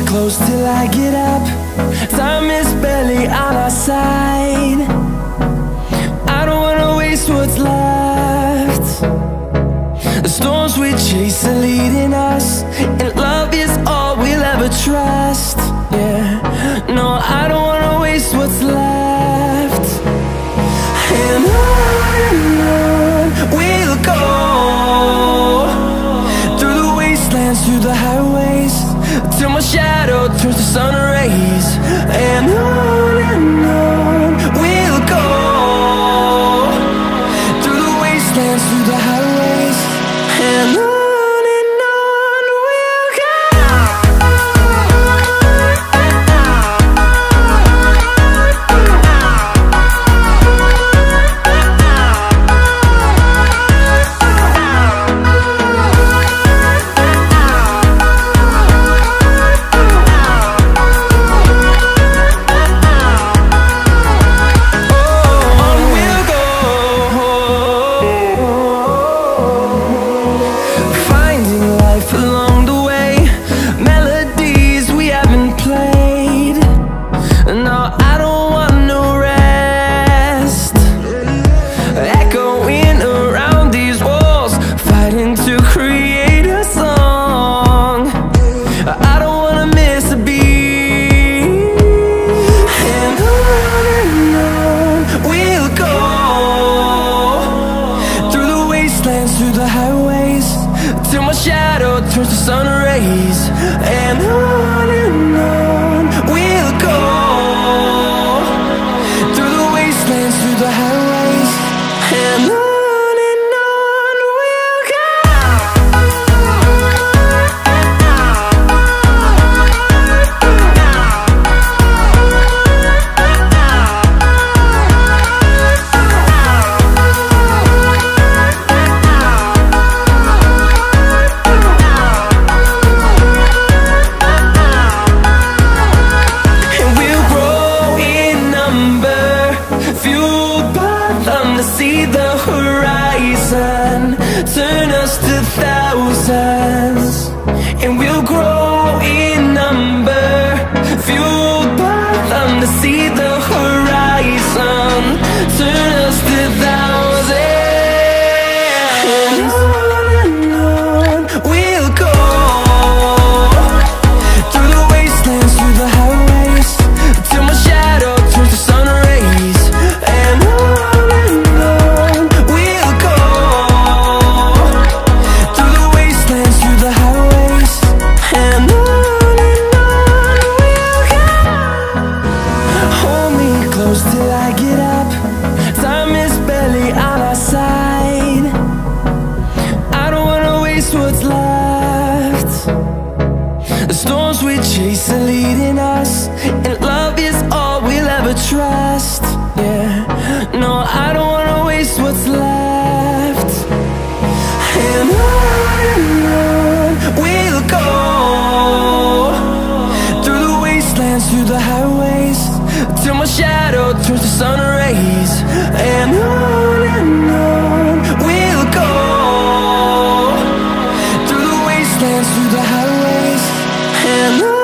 close till I get up. Time is barely on our side. I don't wanna waste what's left. The storms we chase are leading us, and love is all we'll ever trust. Yeah, no, I don't wanna waste what's left. And on we'll go, through the wastelands, through the highways, till my shadow turns to sun rays. And on we'll go, through the wastelands, through the highways, and on we'll go. Through the highways, till my shadow turns to sun rays. And on we'll go, through the wastelands, through the highways, and on we'll go. See the horizon turn us to thousands, and we'll grow in number, fueled by them. To see the horizon turn us to thousands, and on we'll go, through the wastelands, through the highways, till my shadow turns to sun rays. And till I get up, time is barely on our side. I don't wanna waste what's left. The storms we chase are leading us, and love is all we'll ever trust. Yeah, no, I don't wanna waste what's left. And on we'll go, through the wastelands, through the highways, till my shadow turns to sun rays. And on we'll go, through the wastelands, through the highways, and on.